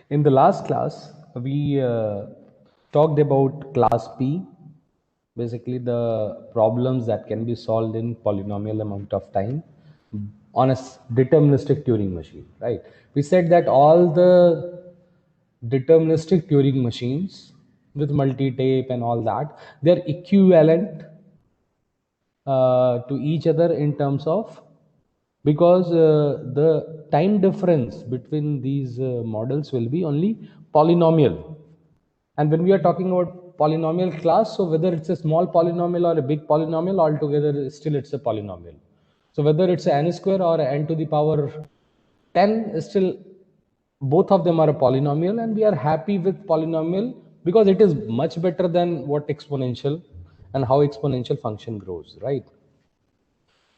In the last class, we talked about class P, basically the problems that can be solved in polynomial amount of time on a deterministic Turing machine, right? We said that all the deterministic Turing machines with multi-tape and all that, they're equivalent to each other in terms of, because the time difference between these models will be only polynomial. And when we are talking about polynomial class, so whether it's a small polynomial or a big polynomial, altogether still it's a polynomial. So whether it's a n square or a n to the power 10, still both of them are a polynomial, and we are happy with polynomial because it is much better than what exponential and how exponential function grows, right?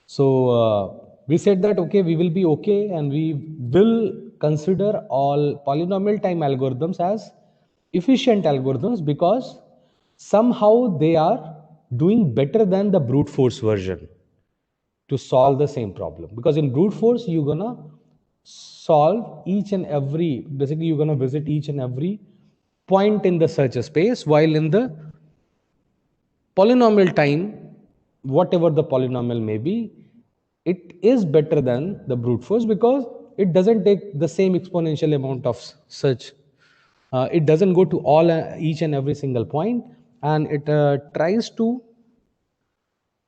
So we said that, okay, we will be okay, and we will consider all polynomial time algorithms as efficient algorithms because somehow they are doing better than the brute force version to solve the same problem. Because in brute force, you're gonna solve each and every, basically you're gonna visit each and every point in the search space, while in the polynomial time, whatever the polynomial may be, it is better than the brute force because it doesn't take the same exponential amount of search. It doesn't go to all each and every single point, and it tries to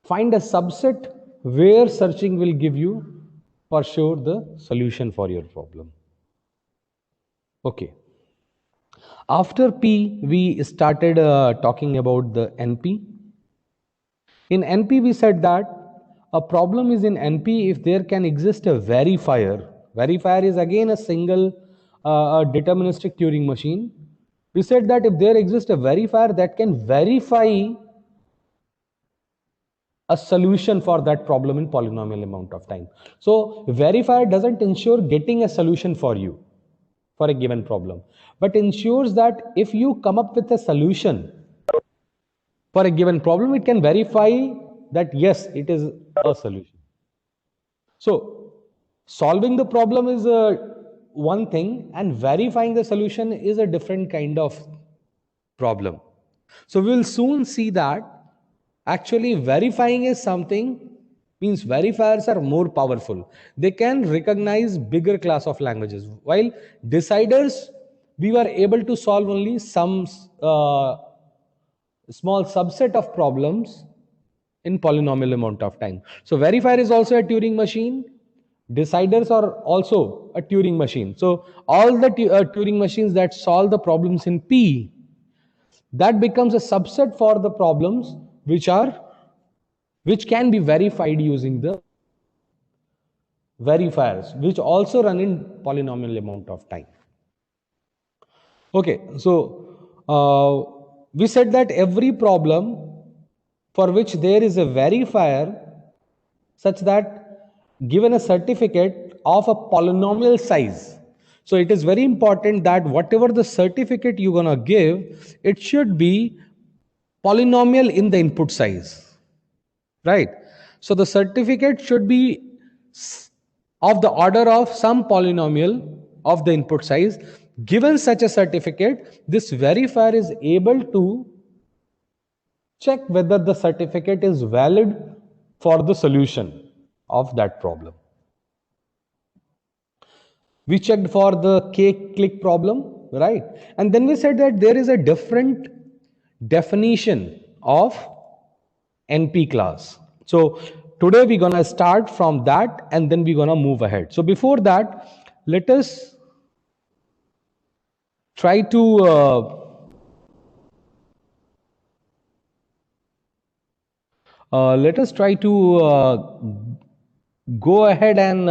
find a subset where searching will give you for sure the solution for your problem. Okay. After P, we started talking about the NP. In NP, we said that a problem is in NP if there can exist a verifier. Verifier is again a single deterministic Turing machine. We said that if there exists a verifier that can verify a solution for that problem in polynomial amount of time. So verifier doesn't ensure getting a solution for you for a given problem, but ensures that if you come up with a solution for a given problem, it can verify that yes, it is a solution. So solving the problem is one thing, and verifying the solution is a different kind of problem. So we will soon see that actually verifying is something, means verifiers are more powerful. They can recognize bigger class of languages, while deciders, we were able to solve only some small subset of problems in polynomial amount of time. So verifier is also a Turing machine. Deciders are also a Turing machine. So all the Turing machines that solve the problems in P, that becomes a subset for the problems which can be verified using the verifiers, which also run in polynomial amount of time. Okay, so we said that every problem for which there is a verifier such that given a certificate of a polynomial size. So it is very important that whatever the certificate you're gonna give, it should be polynomial in the input size, right? So the certificate should be of the order of some polynomial of the input size. Given such a certificate, this verifier is able to check whether the certificate is valid for the solution of that problem. We checked for the k-click problem, right? And then we said that there is a different definition of NP class. So today we're gonna start from that, and then we're gonna move ahead. So before that, let us try to go ahead and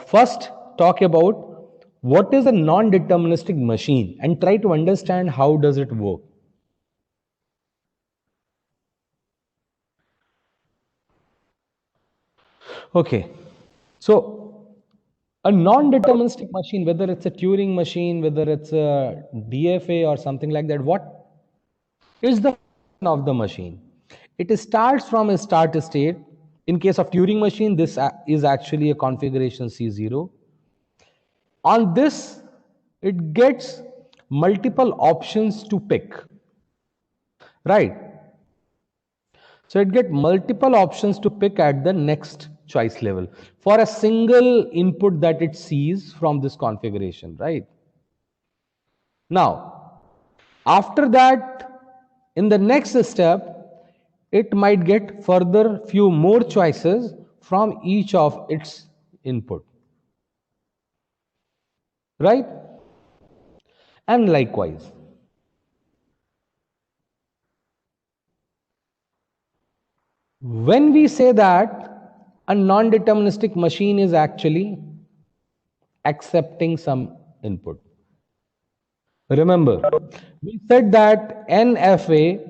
first talk about what is a non-deterministic machine and try to understand how does it work. Okay, so a non-deterministic machine, whether it's a Turing machine, whether it's a DFA or something like that, what is the function of the machine? It starts from a start state. In case of Turing machine, this is actually a configuration C0. On this it gets multiple options to pick, right? So it get multiple options to pick at the next choice level for a single input that it sees from this configuration, right? Now, after that, in the next step, it might get further few more choices from each of its input, right? And likewise, when we say that a non-deterministic machine is actually accepting some input. Remember, we said that NFA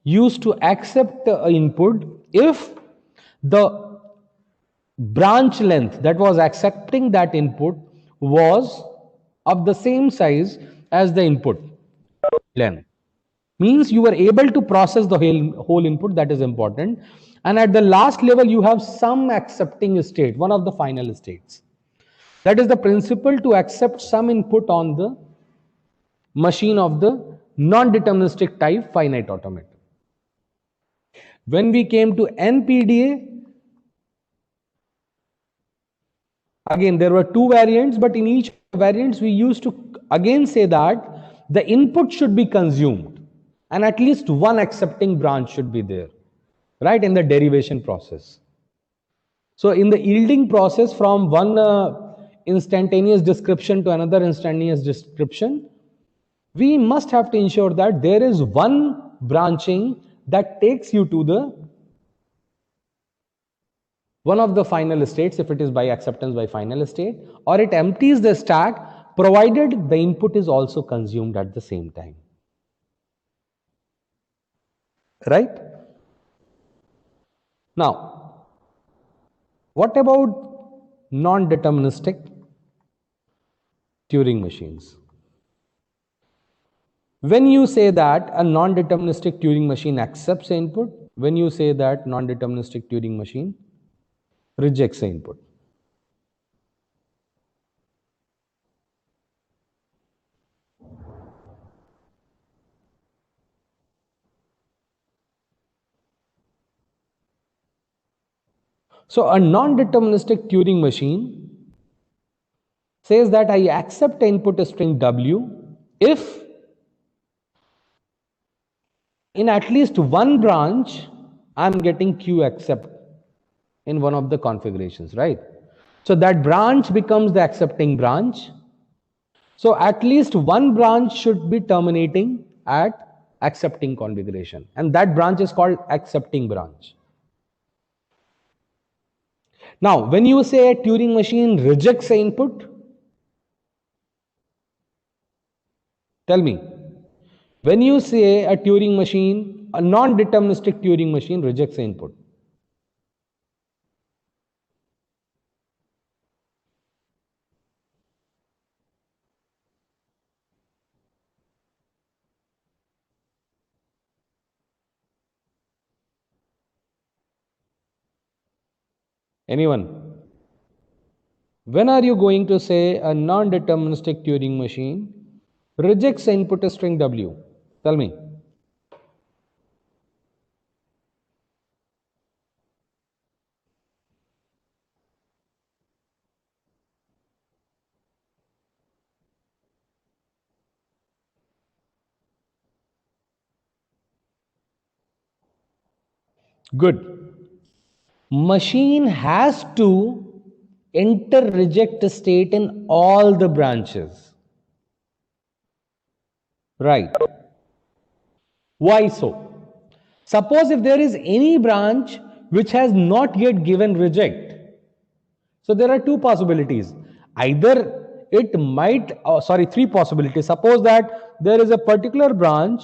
used to accept the input if the branch length that was accepting that input was of the same size as the input length. Means you were able to process the whole input, that is important. And at the last level, you have some accepting state, one of the final states. That is the principle to accept some input on the machine of the non-deterministic type finite automata. When we came to NPDA, again there were two variants, but in each variants we used to again say that the input should be consumed and at least one accepting branch should be there, right, in the derivation process. So in the yielding process from one instantaneous description to another instantaneous description, we must have to ensure that there is one branching that takes you to the one of the final states, if it is by acceptance by final state, or it empties the stack provided the input is also consumed at the same time, right? Now, what about non-deterministic Turing machines? When you say that a non-deterministic Turing machine accepts input, when you say that non-deterministic Turing machine rejects input. So a non-deterministic Turing machine says that I accept input string W if in at least one branch I'm getting Q accept in one of the configurations, right? So that branch becomes the accepting branch. So at least one branch should be terminating at accepting configuration, and that branch is called accepting branch. Now, when you say a Turing machine rejects the input, tell me, when you say a Turing machine, a non-deterministic Turing machine rejects the input, anyone? When are you going to say a non-deterministic Turing machine rejects the input string W? Tell me. Good. Machine has to enter reject state in all the branches. Right. Why so? Suppose if there is any branch which has not yet given reject, so there are two possibilities. Either it might, three possibilities. Suppose that there is a particular branch,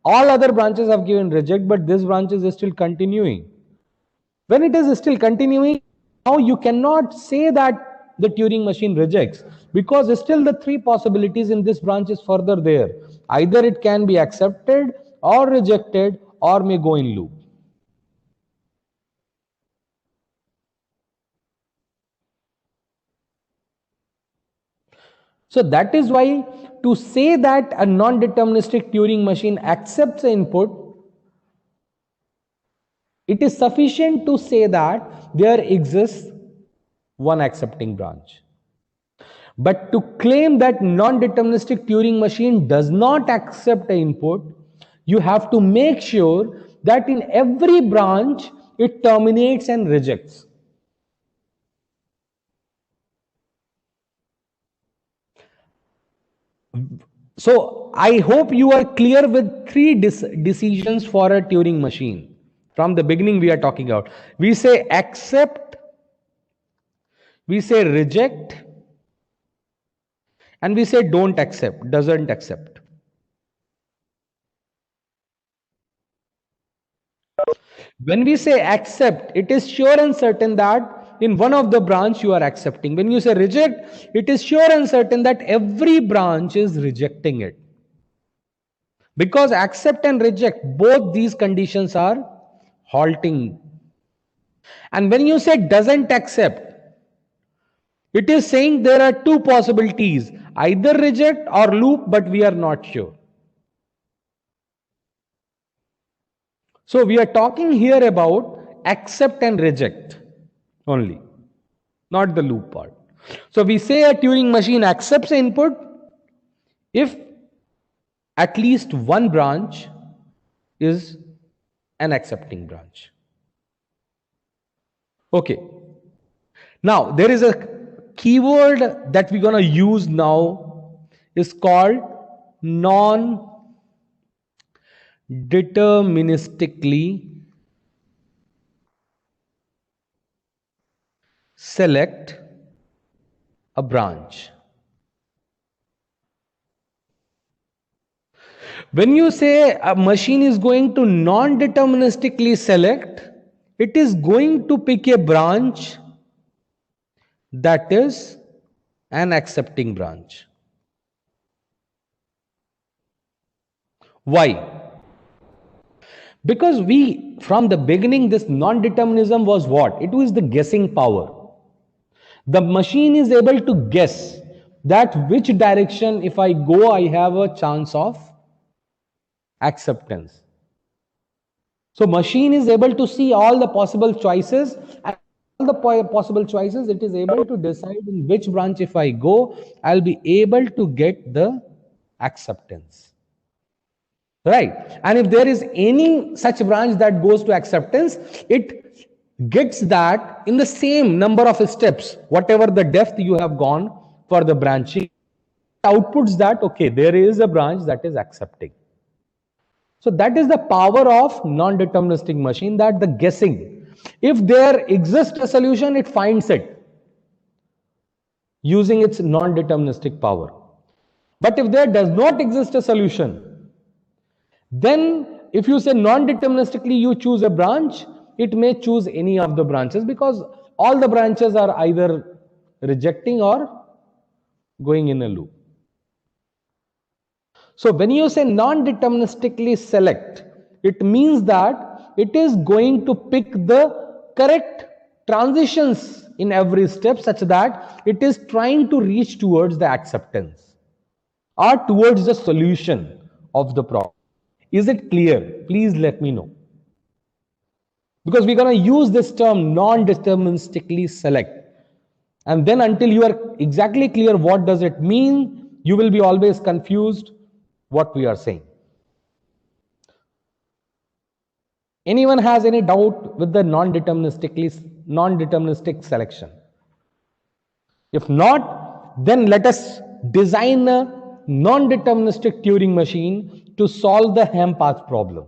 all other branches have given reject, but this branch is still continuing. When it is still continuing, now you cannot say that the Turing machine rejects, because still the three possibilities in this branch is further there. Either it can be accepted or rejected or may go in loop. So that is why to say that a non-deterministic Turing machine accepts the input, it is sufficient to say that there exists one accepting branch. But to claim that non-deterministic Turing machine does not accept the input, you have to make sure that in every branch it terminates and rejects. So I hope you are clear with three decisions for a Turing machine. From the beginning we are talking about. We say accept, we say reject, and we say don't accept, doesn't accept. When we say accept, it is sure and certain that in one of the branch you are accepting. When you say reject, it is sure and certain that every branch is rejecting it. Because accept and reject, both these conditions are halting. And when you say doesn't accept, it is saying there are two possibilities, either reject or loop, but we are not sure. So we are talking here about accept and reject only, not the loop part. So we say a Turing machine accepts input if at least one branch is an accepting branch. Okay. Now there is a keyword that we're going to use now is called non-deterministically select a branch. When you say a machine is going to non-deterministically select, it is going to pick a branch that is an accepting branch. Why? Because from the beginning, this non-determinism was what? It was the guessing power. The machine is able to guess that which direction, if I go, I have a chance of acceptance. So machine is able to see all the possible choices, and all the possible choices it is able to decide in which branch if I go, I'll be able to get the acceptance. Right? And if there is any such branch that goes to acceptance, it gets that in the same number of steps, whatever the depth you have gone for the branching, outputs that, okay, there is a branch that is accepting. So that is the power of non-deterministic machine, that the guessing. If there exists a solution, it finds it using its non-deterministic power. But if there does not exist a solution, then if you say non-deterministically you choose a branch, it may choose any of the branches because all the branches are either rejecting or going in a loop. So when you say non-deterministically select, it means that it is going to pick the correct transitions in every step such that it is trying to reach towards the acceptance or towards the solution of the problem. Is it clear? Please let me know. Because we're going to use this term non-deterministically select. And then until you are exactly clear what does it mean, you will be always confused what we are saying. Anyone has any doubt with the non-deterministic selection? If not, then let us design a non-deterministic Turing machine to solve the Helm path problem.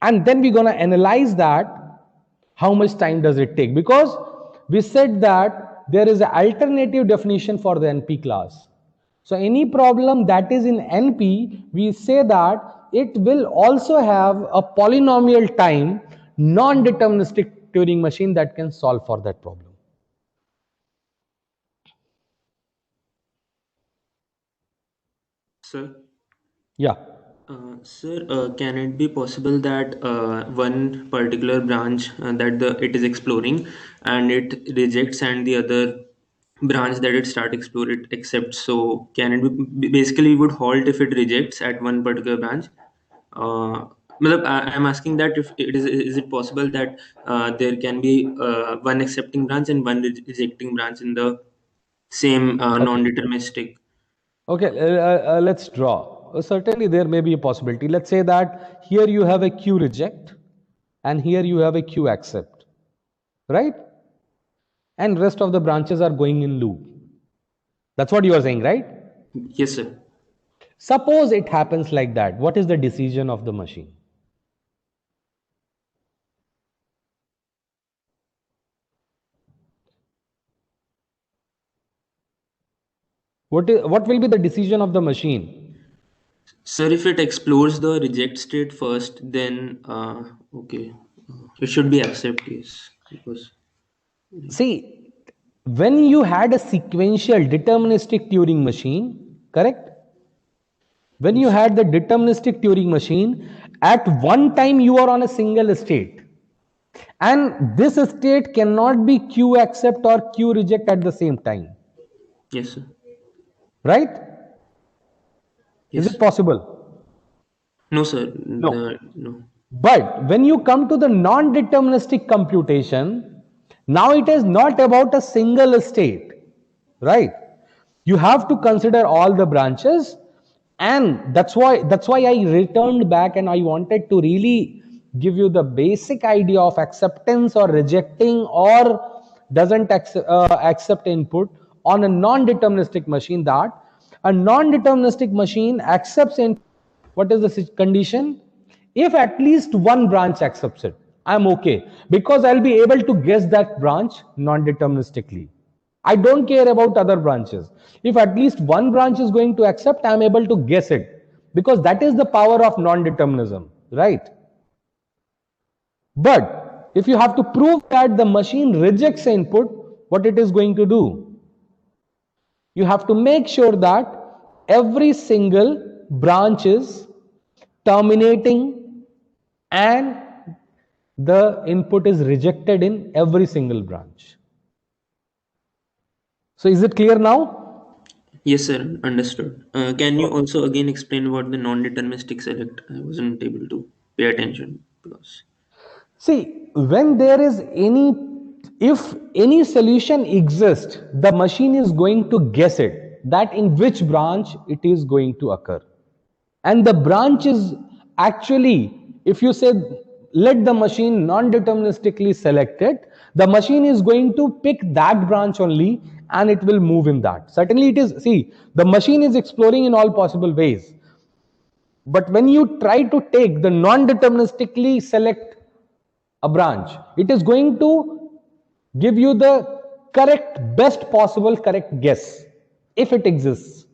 And then we're going to analyze that how much time does it take, because we said that there is an alternative definition for the NP class. So any problem that is in NP, we say that it will also have a polynomial time non-deterministic Turing machine that can solve for that problem. Sir? Yeah. Sir, can it be possible that one particular branch that it is exploring and it rejects and the other branch that it start explore it accepts. So can it be basically would halt if it rejects at one particular branch? मतलब I'm asking that if it is it possible that there can be one accepting branch and one rejecting branch in the same Okay. non-deterministic. Okay, let's draw. Certainly, there may be a possibility. Let's say that here you have a Q reject, and here you have a Q accept, right? And rest of the branches are going in loop. That's what you are saying, right? Yes, sir. Suppose it happens like that. What is the decision of the machine? What will be the decision of the machine? Sir, if it explores the reject state first, then okay, it should be accept, yes, because See, when you had a sequential deterministic Turing machine, correct? When you yes, had the deterministic Turing machine, at one time you are on a single state. And this state cannot be Q accept or Q reject at the same time. yes, sir, Right? Is it yes. possible? No, sir, No. no. But when you come to the non-deterministic computation, now it is not about a single state, right? You have to consider all the branches, and that's why I returned back and I wanted to really give you the basic idea of acceptance or rejecting or doesn't accept input on a non-deterministic machine. That a non-deterministic machine accepts input. What is the condition? If at least one branch accepts it, I'm okay, because I'll be able to guess that branch non-deterministically. I don't care about other branches. If at least one branch is going to accept, I'm able to guess it, because that is the power of non-determinism, right? But if you have to prove that the machine rejects input, what it is going to do? You have to make sure that every single branch is terminating and the input is rejected in every single branch. So is it clear now? Yes, sir, understood. Can you Okay. also again explain what the non-deterministic select? I wasn't able to pay attention because. See, when there is if any solution exists, the machine is going to guess it, that in which branch it is going to occur. And the branch is actually, if you say let the machine non-deterministically select it, the machine is going to pick that branch only and it will move in that. Certainly it is, see, the machine is exploring in all possible ways. But when you try to take the non-deterministically select a branch, it is going to give you the correct, best possible correct guess, if it exists.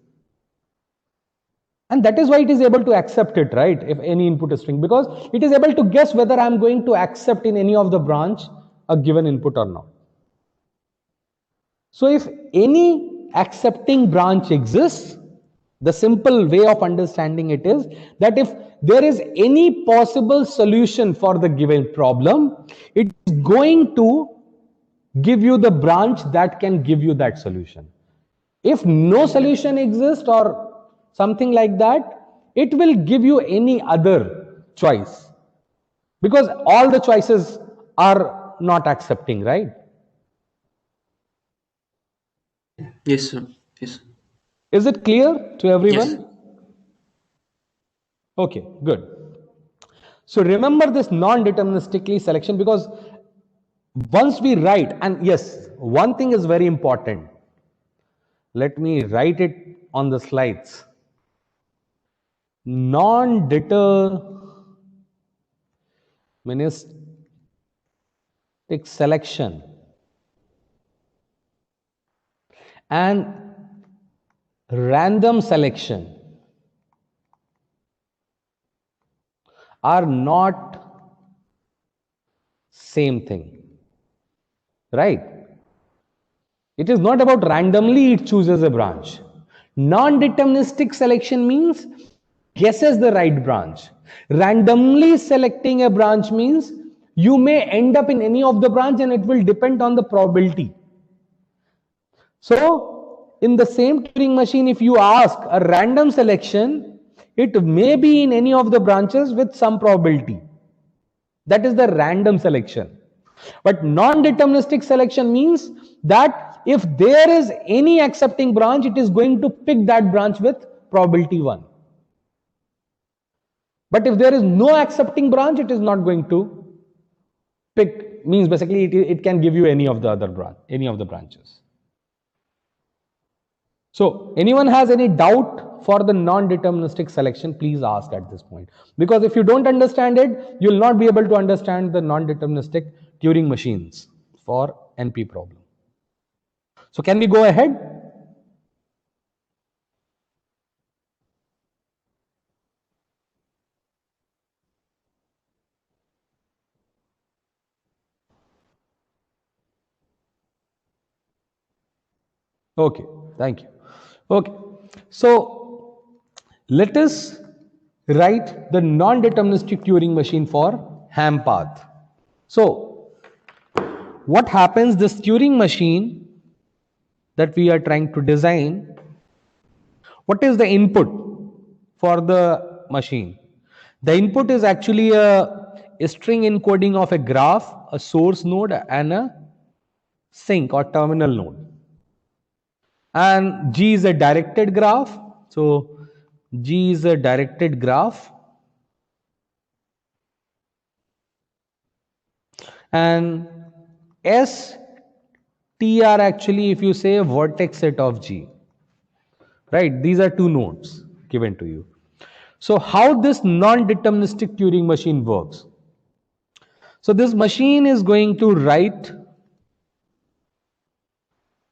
And that is why it is able to accept it, right? If any input is string, because it is able to guess whether I'm going to accept in any of the branch a given input or not. So if any accepting branch exists, the simple way of understanding it is that if there is any possible solution for the given problem, it is going to give you the branch that can give you that solution. If no solution exists or something like that, it will give you any other choice, because all the choices are not accepting, right? Yes, sir. Yes. Is it clear to Yes. everyone? Okay, good. So remember this non-deterministically selection, because once we write, and yes, one thing is very important. Let me write it on the slides. Non-deterministic selection and random selection are not same thing, right? It is not about randomly it chooses a branch. Non-deterministic selection means guesses the right branch. Randomly selecting a branch means you may end up in any of the branch and it will depend on the probability. So in the same Turing machine, if you ask a random selection, it may be in any of the branches with some probability. That is the random selection. But non-deterministic selection means that if there is any accepting branch, it is going to pick that branch with probability 1. But if there is no accepting branch, it is not going to pick, means basically it can give you any of the other branch, any of the branches. So anyone has any doubt for the non-deterministic selection, please ask at this point. Because if you don't understand it, you will not be able to understand the non-deterministic Turing machines for NP problem. So can we go ahead? Okay, thank you. Okay, so let us write the non-deterministic Turing machine for Ham path. So what happens, this Turing machine that we are trying to design, what is the input for the machine? The input is actually a string encoding of a graph, a source node and a sink or terminal node. And G is a directed graph. So G is a directed graph. And S, T are actually, if you say, a vertex set of G. Right? These are two nodes given to you. So how this non-deterministic Turing machine works? So this machine is going to write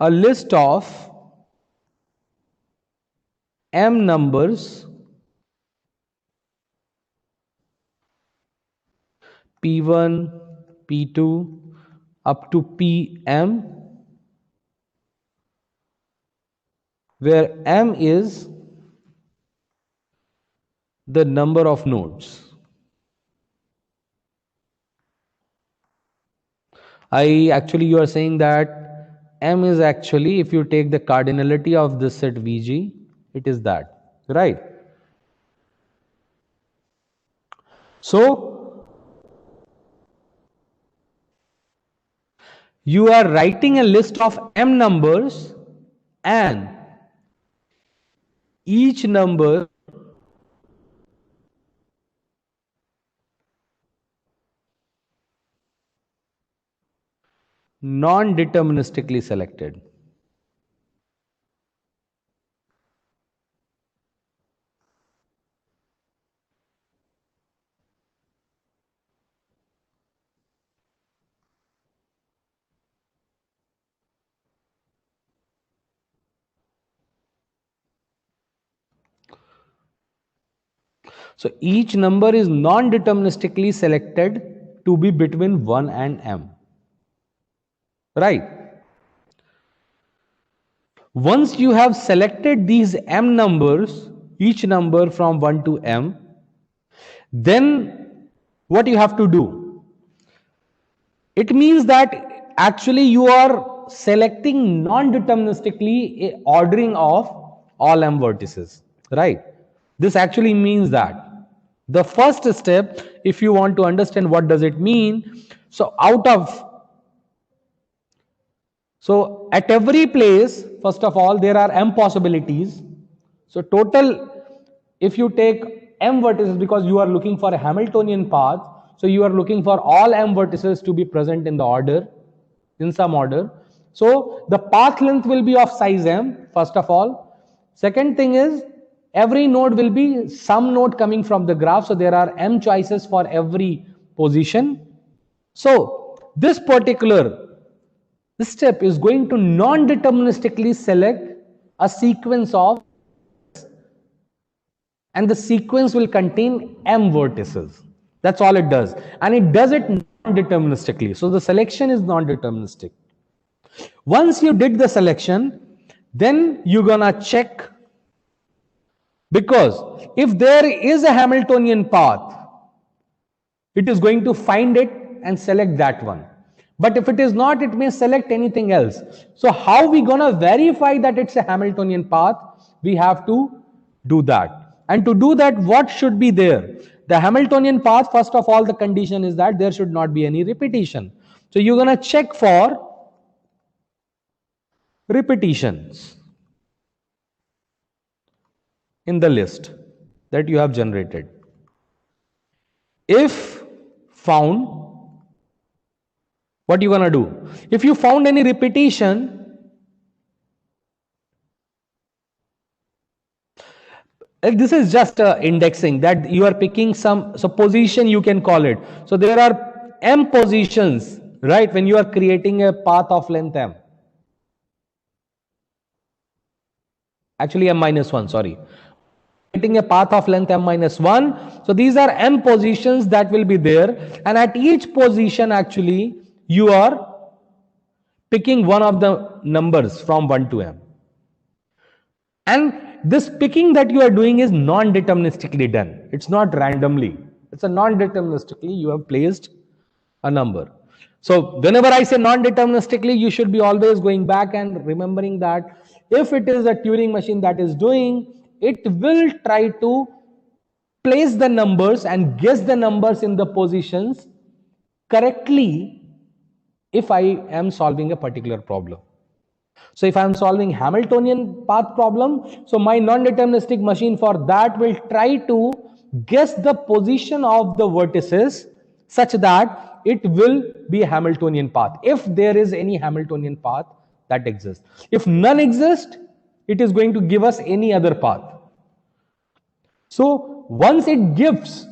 a list of m numbers P1, P2 up to Pm, where m is the number of nodes. You are saying that m is actually, if you take the cardinality of this set Vg, it is that, right? So you are writing a list of m numbers and each number non-deterministically selected. So each number is non-deterministically selected to be between 1 and m. Right? Once you have selected these m numbers, each number from 1 to m, then what you have to do? It means that actually you are selecting non-deterministically a ordering of all m vertices, right? This actually means that the first step, if you want to understand what does it mean, so at every place, first of all, there are m possibilities. So total, if you take m vertices, because you are looking for a Hamiltonian path, so you are looking for all m vertices to be present in the order, in some order. So the path length will be of size m, first of all. Second thing is, every node will be some node coming from the graph. So there are m choices for every position. So this particular step is going to non-deterministically select a sequence of, and the sequence will contain m vertices. That's all it does. And it does it non-deterministically. So the selection is non-deterministic. Once you did the selection, then you're gonna check, because if there is a Hamiltonian path, it is going to find it and select that one. But if it is not, it may select anything else. So how we gonna verify that it's a Hamiltonian path? We have to do that. And to do that, what should be there? The Hamiltonian path, first of all, the condition is that there should not be any repetition. So you're gonna check for repetitions in the list that you have generated. If found, what you gonna do? If you found any repetition, this is just indexing, that you are picking some position, you can call it. So there are m positions, right, when you are creating a path of length m. Actually m minus 1, sorry. Creating a path of length m minus 1. So these are m positions that will be there, and at each position actually you are picking one of the numbers from 1 to m. And this picking that you are doing is non-deterministically done. It's not randomly. It's a non-deterministically you have placed a number. So whenever I say non-deterministically, you should be always going back and remembering that if it is a Turing machine that is doing, it will try to place the numbers and guess the numbers in the positions correctly if I am solving a particular problem. So if I am solving Hamiltonian path problem, so my non-deterministic machine for that will try to guess the position of the vertices such that it will be a Hamiltonian path, if there is any Hamiltonian path that exists. If none exists, it is going to give us any other path. So once it gives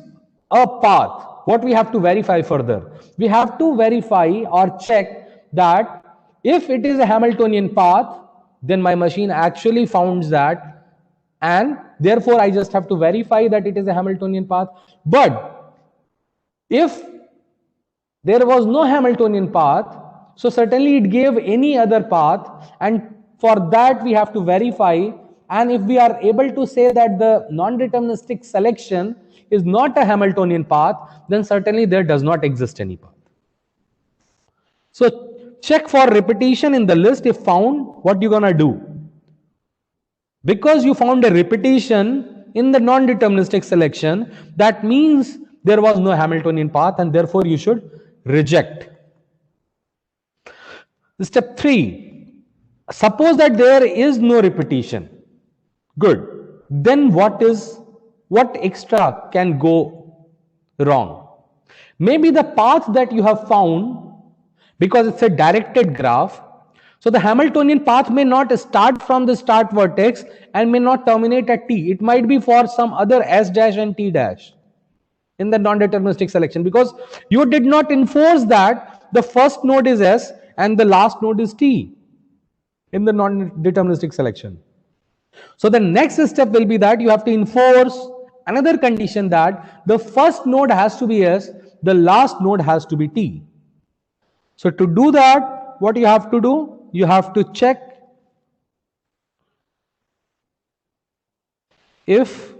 a path, what we have to verify further? We have to verify or check that if it is a Hamiltonian path, then my machine actually founds that, and therefore I just have to verify that it is a Hamiltonian path. But if there was no Hamiltonian path, so certainly it gave any other path, and for that we have to verify. And if we are able to say that the non-deterministic selection is not a Hamiltonian path, then certainly there does not exist any path. So check for repetition in the list. If found, what you gonna do? Because you found a repetition in the non-deterministic selection, that means there was no Hamiltonian path, and therefore you should reject. Step 3. Suppose that there is no repetition. Good. Then what extra can go wrong? Maybe the path that you have found, because it's a directed graph, so the Hamiltonian path may not start from the start vertex and may not terminate at t. It might be for some other s dash and t dash in the non-deterministic selection, because you did not enforce that the first node is s and the last node is t in the non-deterministic selection. So the next step will be that you have to enforce another condition, that the first node has to be s, the last node has to be t. So to do that, what you have to do? You have to check if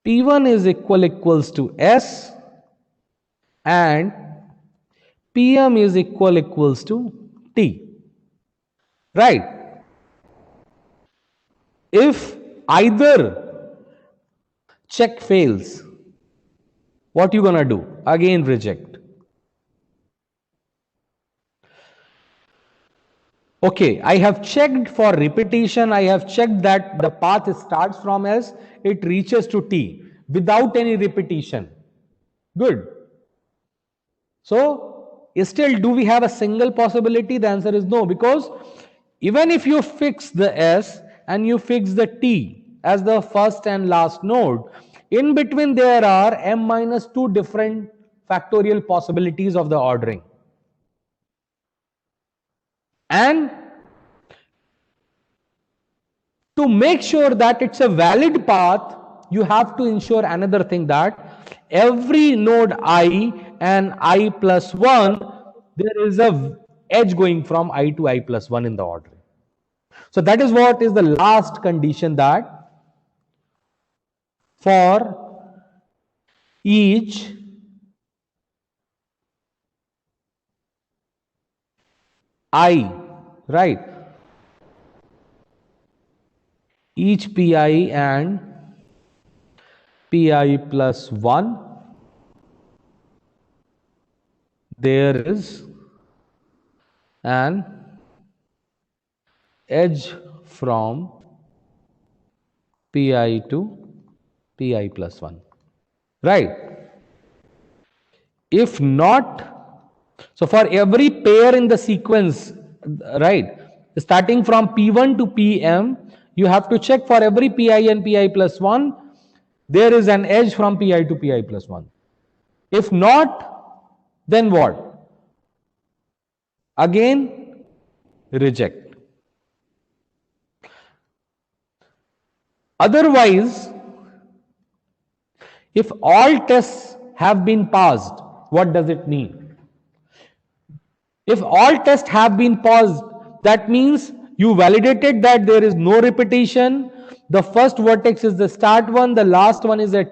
P1 is equals to S and PM is equals to T. Right? If either check fails, what you gonna do? Again reject. Okay, I have checked for repetition. I have checked that the path starts from S, it reaches to T without any repetition. Good. So, still, do we have a single possibility? The answer is no, because even if you fix the S and you fix the T as the first and last node, in between there are m minus 2 different factorial possibilities of the ordering. And to make sure that it's a valid path, you have to ensure another thing, that every node I and I plus 1, there is a edge going from I to I plus 1 in the ordering. So that is what is the last condition, that for each I, right? Each pi and pi plus 1, there is an edge from pi to pi plus 1, right? If not, so for every pair in the sequence, right, starting from p1 to pm, you have to check for every pi and pi plus 1, there is an edge from pi to pi plus 1. If not, then what? Again, reject. Otherwise, if all tests have been passed, what does it mean? If all tests have been paused, that means you validated that there is no repetition. The first vertex is the start one, the last one is at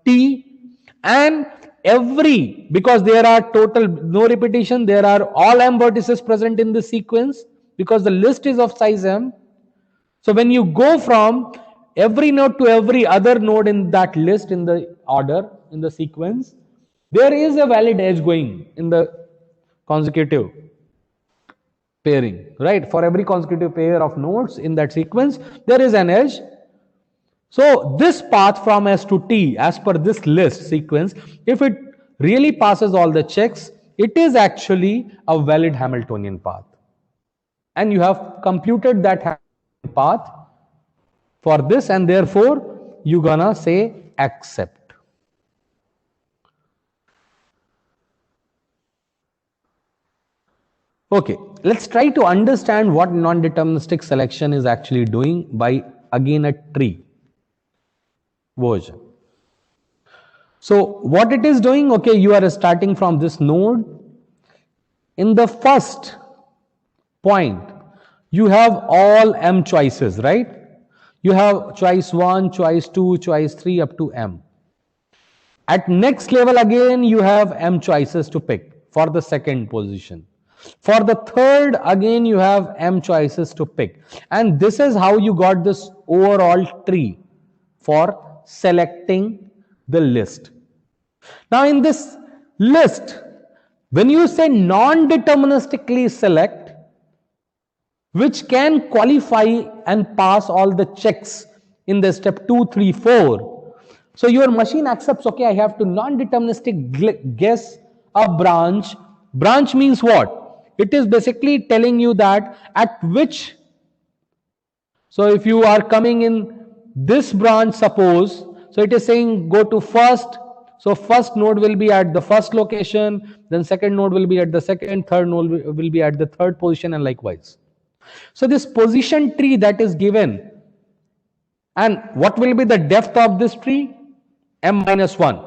T, and because there are total no repetition, there are all M vertices present in the sequence because the list is of size M. So when you go from every node to every other node in that list, in the order, in the sequence, there is a valid edge going in the consecutive pairing, right? For every consecutive pair of nodes in that sequence, there is an edge. So this path from S to T, as per this list sequence, if it really passes all the checks, it is actually a valid Hamiltonian path. And you have computed that Hamiltonian path for this, and therefore you gonna say accept. Okay, let's try to understand what non-deterministic selection is actually doing by again a tree version. So what it is doing, okay, you are starting from this node. In the first point, you have all M choices, right? You have choice 1, choice 2, choice 3 up to M. At next level again, you have M choices to pick for the second position. For the third, again, you have M choices to pick. And this is how you got this overall tree for selecting the list. Now, in this list, when you say non-deterministically select, which can qualify and pass all the checks in the step 2, 3, 4. So your machine accepts, okay, I have to non-deterministic guess a branch. Branch means what? It is basically telling you that at which, so if you are coming in this branch, suppose, so it is saying go to first, so first node will be at the first location, then second node will be at the second, third node will be at the third position, and likewise. So this position tree that is given, and what will be the depth of this tree? M minus 1.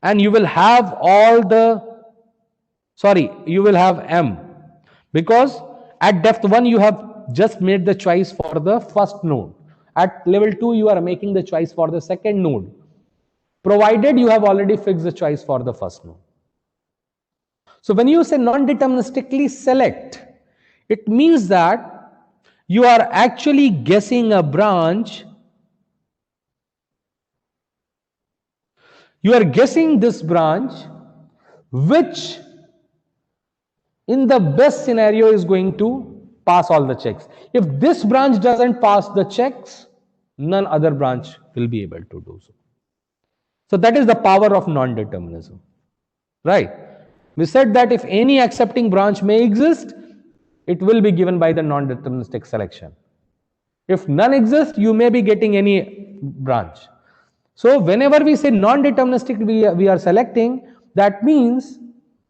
And you will have you will have M, because at depth 1 you have just made the choice for the first node. At level 2 you are making the choice for the second node, provided you have already fixed the choice for the first node. So when you say non-deterministically select, it means that you are actually guessing a branch. You are guessing this branch, which in the best scenario is going to pass all the checks. If this branch doesn't pass the checks, none other branch will be able to do so. So that is the power of non-determinism, right? We said that if any accepting branch may exist, it will be given by the non-deterministic selection. If none exists, you may be getting any branch. So whenever we say non-deterministic we are selecting, that means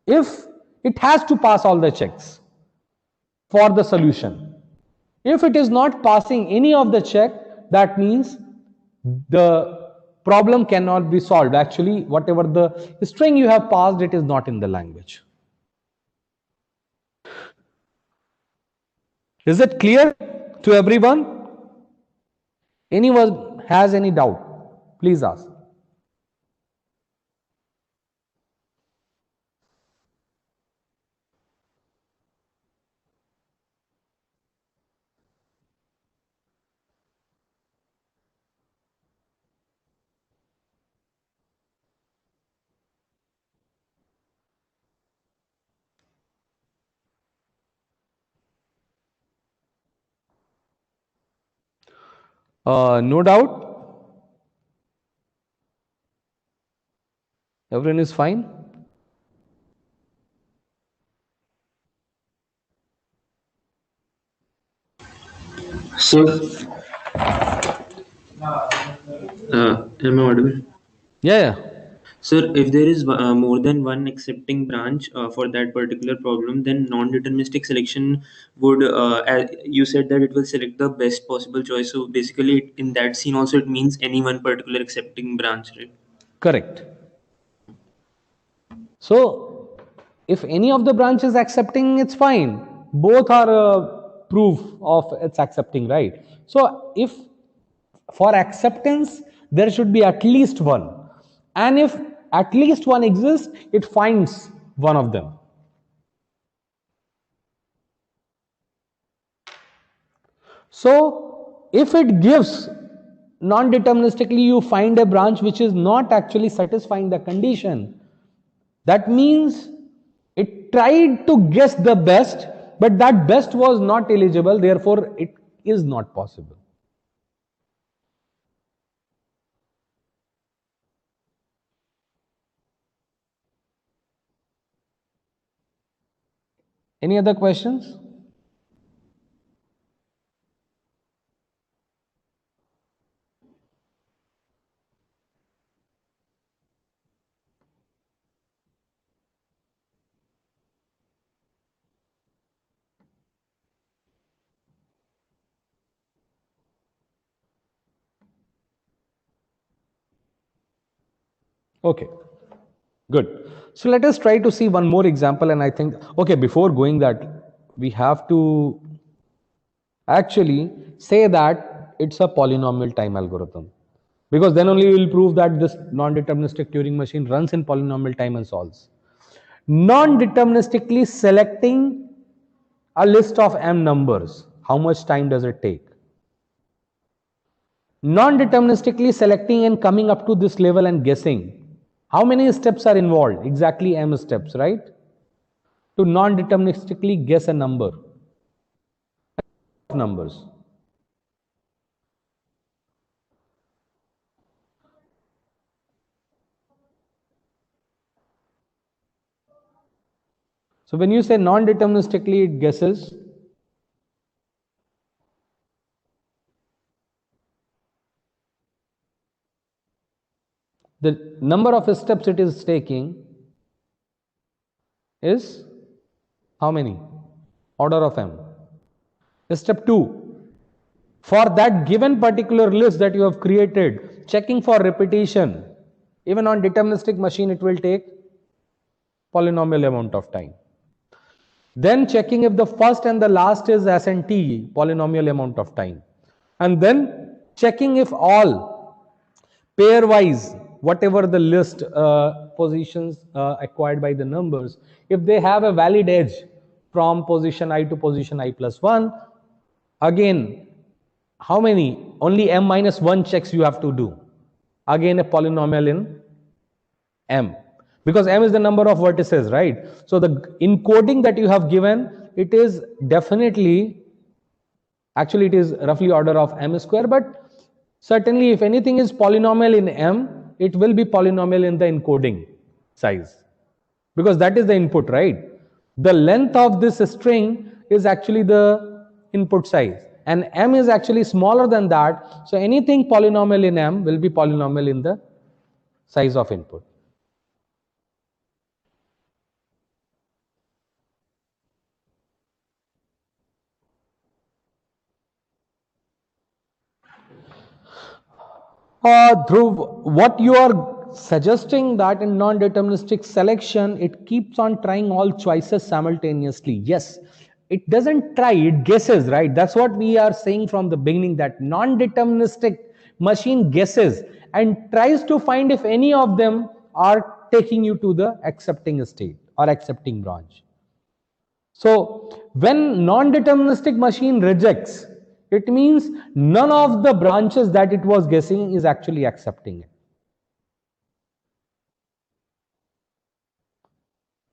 if it has to pass all the checks for the solution. If it is not passing any of the check, that means the problem cannot be solved. Actually, whatever the string you have passed, it is not in the language. Is it clear to everyone? Anyone has any doubt? Please ask. No doubt. Everyone is fine? So, am I audible? Yeah, yeah. So, if there is more than one accepting branch for that particular problem, then non-deterministic selection would, you said that it will select the best possible choice. So, basically, in that scene also, it means any one particular accepting branch, right? Correct. So, if any of the branch is accepting, it's fine. Both are proof of its accepting, right? So, if for acceptance, there should be at least one. And if at least one exists, it finds one of them. So, if it gives non-deterministically, you find a branch which is not actually satisfying the condition, that means it tried to guess the best, but that best was not eligible, therefore it is not possible. Any other questions? Okay, good. So let us try to see one more example, and I think, okay, before going that, we have to actually say that it's a polynomial time algorithm, because then only we will prove that this non-deterministic Turing machine runs in polynomial time and solves. Non-deterministically selecting a list of m numbers, how much time does it take? Non-deterministically selecting and coming up to this level and guessing, how many steps are involved? Exactly m steps, right? To non-deterministically guess a number, numbers. So when you say non-deterministically it guesses, the number of steps it is taking is how many? Order of m. Step 2, for that given particular list that you have created, checking for repetition, even on deterministic machine it will take polynomial amount of time. Then checking if the first and the last is S and T, polynomial amount of time. And then checking if all pairwise, whatever the list positions acquired by the numbers, if they have a valid edge from position I to position I plus 1, again, how many? Only m minus 1 checks you have to do. Again, a polynomial in m, because m is the number of vertices, right? So the encoding that you have given, it is definitely, actually it is roughly order of m square, but certainly if anything is polynomial in m, it will be polynomial in the encoding size, because that is the input, right? The length of this string is actually the input size, and m is actually smaller than that, so anything polynomial in m will be polynomial in the size of input. Dhruv, what you are suggesting that in non-deterministic selection, it keeps on trying all choices simultaneously. Yes, it doesn't try, it guesses, right? That's what we are saying from the beginning, that non-deterministic machine guesses and tries to find if any of them are taking you to the accepting state or accepting branch. So when non-deterministic machine rejects, it means none of the branches that it was guessing is actually accepting it.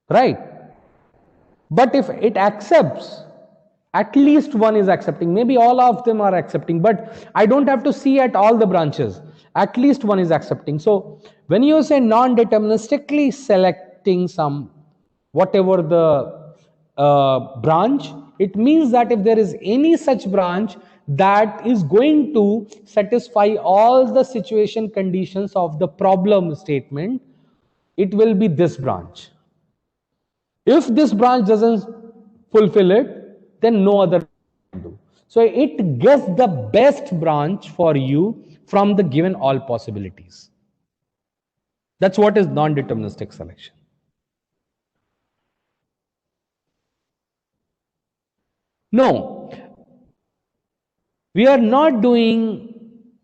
Right? But if it accepts, At least one is accepting. Maybe all of them are accepting, but I don't have to see at all the branches. At least one is accepting. So when you say non-deterministically selecting some, whatever the branch, it means that if there is any such branch that is going to satisfy all the situation conditions of the problem statement, it will be this branch. If this branch doesn't fulfill it, then no other can do. So it gets the best branch for you from the given all possibilities. That's what is non-deterministic selection. No, we are not doing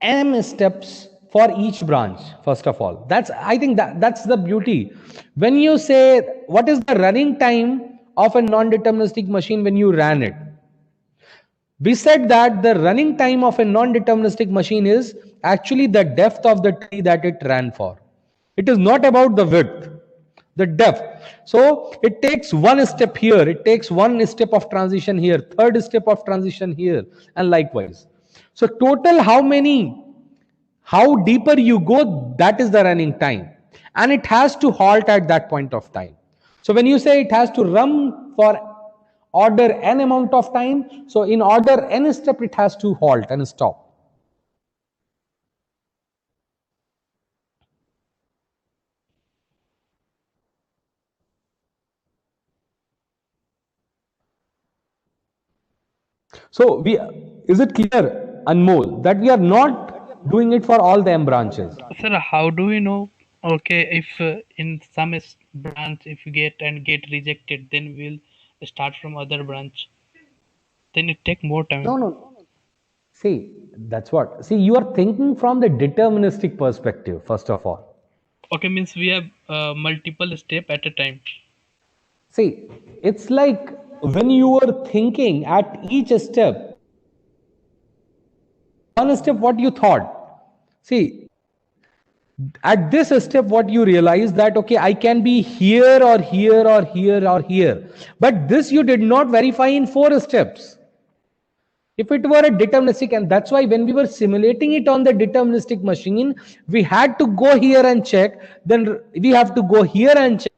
m steps for each branch. First of all, I think that's the beauty. When you say what is the running time of a non-deterministic machine when you ran it, we said that the running time of a non-deterministic machine is actually the depth of the tree that it ran for. It is not about the width, the depth. So it takes one step here, it takes one step of transition here, third step of transition here, and likewise. So total how deeper you go, that is the running time. And it has to halt at that point of time. So when you say it has to run for order n amount of time, so in order n step it has to halt and stop. So is it clear, Anmol, that we are not doing it for all the m branches? Sir, how do we know? Okay, if in some branch if you get rejected, then we'll start from other branch. Then it take more time. No. See, that's what. See, you are thinking from the deterministic perspective, first of all. Okay, means we have multiple step at a time. See, it's like when you were thinking at each step, one step what you thought. See, at this step what you realize that, okay, I can be here or here or here or here. But this you did not verify in 4 steps. If it were a deterministic, and that's why when we were simulating it on the deterministic machine, we had to go here and check, then we have to go here and check.